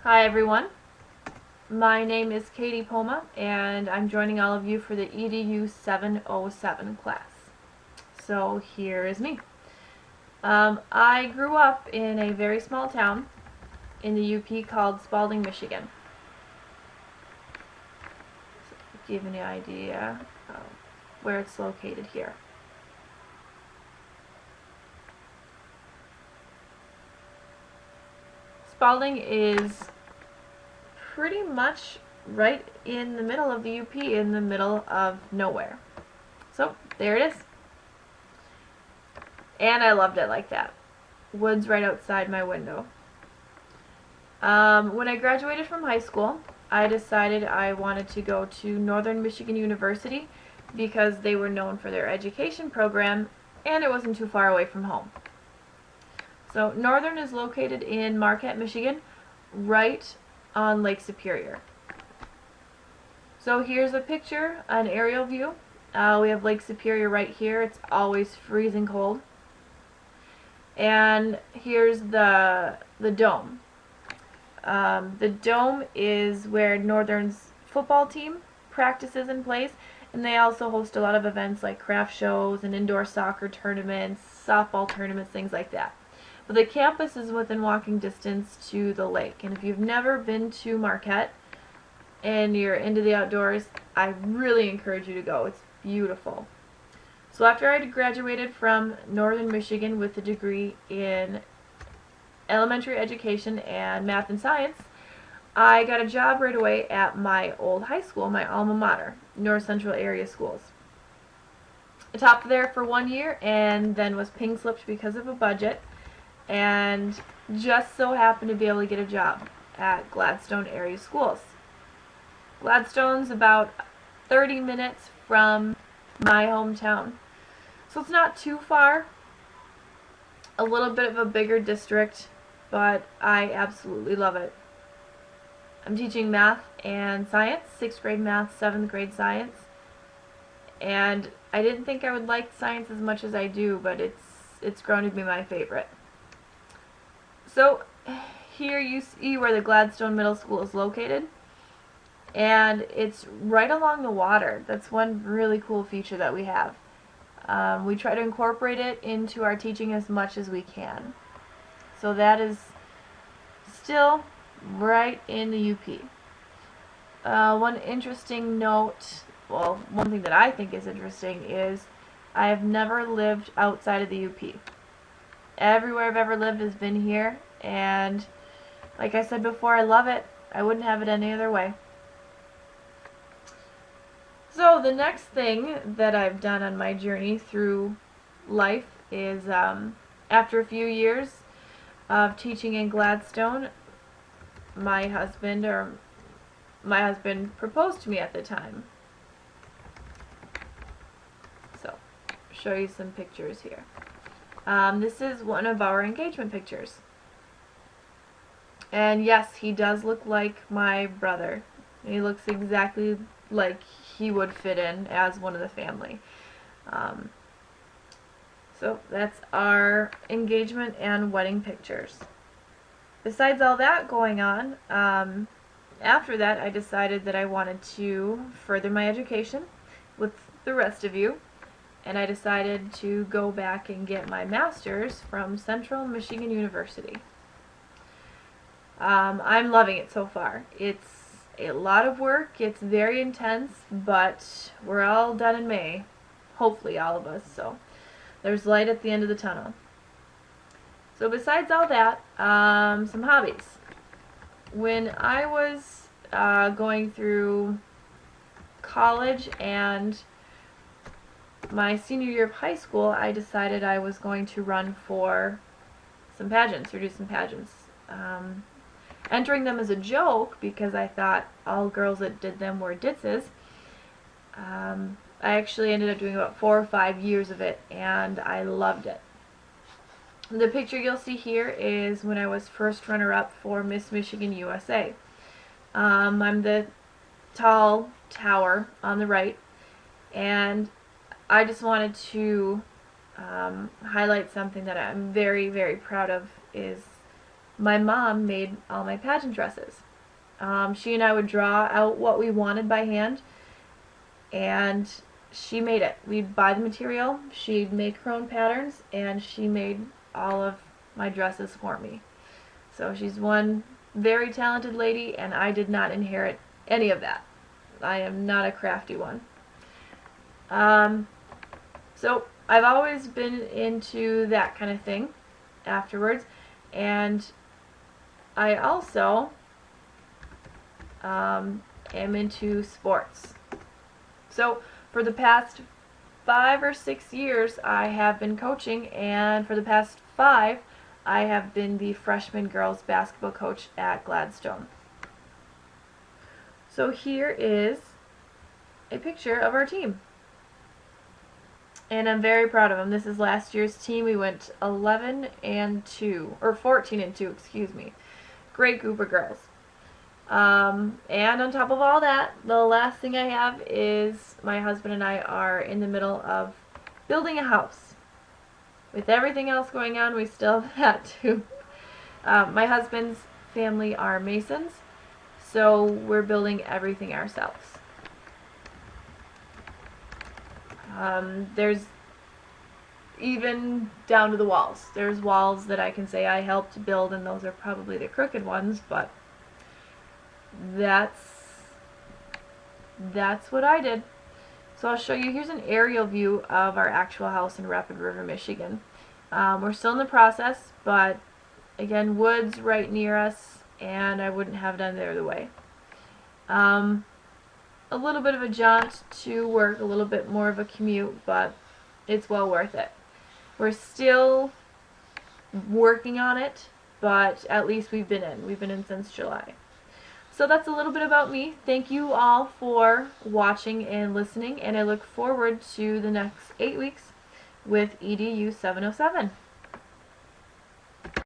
Hi everyone, my name is KPoma and I'm joining all of you for the EDU 707 class. So here is me. I grew up in a very small town in the UP called Spalding, Michigan. So to give you an idea of where it's located here. Spalding is pretty much right in the middle of the UP, in the middle of nowhere. So there it is. And I loved it like that. Woods right outside my window. When I graduated from high school, I decided I wanted to go to Northern Michigan University because they were known for their education program and it wasn't too far away from home. So Northern is located in Marquette, Michigan, right on Lake Superior. So here's a picture, an aerial view. We have Lake Superior right here. It's always freezing cold. And here's the dome. The dome is where Northern's football team practices and plays, and they also host a lot of events like craft shows and indoor soccer tournaments, softball tournaments, things like that. But the campus is within walking distance to the lake, and if you've never been to Marquette and you're into the outdoors, I really encourage you to go. It's beautiful. So after I graduated from Northern Michigan with a degree in elementary education and math and science, I got a job right away at my old high school, my alma mater, North Central Area Schools. I taught there for 1 year and then was pink slipped because of a budget and just so happened to be able to get a job at Gladstone Area Schools. Gladstone's about 30 minutes from my hometown. So it's not too far, a little bit of a bigger district, but I absolutely love it. I'm teaching math and science, 6th grade math, 7th grade science, and I didn't think I would like science as much as I do, but it's grown to be my favorite. So here you see where the Gladstone Middle School is located, and it's right along the water. That's one really cool feature that we have. We try to incorporate it into our teaching as much as we can. So that is still right in the UP. One interesting note, well, one thing that I think is interesting is I have never lived outside of the UP. Everywhere I've ever lived has been here, and like I said before, I love it. I wouldn't have it any other way. So the next thing that I've done on my journey through life is after a few years of teaching in Gladstone, my husband proposed to me at the time. So, show you some pictures here. This is one of our engagement pictures. And yes, he does look like my brother. He looks exactly like he would fit in as one of the family. So that's our engagement and wedding pictures. Besides all that going on, after that I decided that I wanted to further my education with the rest of you, and I decided to go back and get my master's from Central Michigan University. I'm loving it so far. It's a lot of work, it's very intense, but we're all done in May. Hopefully all of us, so there's light at the end of the tunnel. So besides all that, some hobbies. When I was going through college and my senior year of high school, I decided I was going to run for some pageants, or do some pageants. Entering them as a joke because I thought all girls that did them were ditzes. I actually ended up doing about 4 or 5 years of it, and I loved it. The picture you'll see here is when I was first runner-up for Miss Michigan USA. I'm the tall tower on the right, and I just wanted to highlight something that I'm very, very proud of is my mom made all my pageant dresses. She and I would draw out what we wanted by hand, and she made it. We'd buy the material, she'd make her own patterns, and she made all of my dresses for me. So she's one very talented lady, and I did not inherit any of that. I am not a crafty one. So I've always been into that kind of thing afterwards, and I also am into sports. So for the past 5 or 6 years I have been coaching, and for the past 5 I have been the freshman girls basketball coach at Gladstone. So here is a picture of our team, and I'm very proud of them. This is last year's team. We went 11-2, or 14-2, excuse me. Great group of girls. And on top of all that, the last thing I have is my husband and I are in the middle of building a house. With everything else going on, we still have that too. My husband's family are Masons, so we're building everything ourselves. There's even down to the walls. There's walls that I can say I helped build, and those are probably the crooked ones, but that's what I did. So I'll show you, here's an aerial view of our actual house in Rapid River, Michigan. We're still in the process, but again, woods right near us, and I wouldn't have it any other way. A little bit of a jaunt to work, a little bit more of a commute, but it's well worth it. We're still working on it, but at least we've been in. We've been in since July. So that's a little bit about me. Thank you all for watching and listening, and I look forward to the next 8 weeks with EDU 707.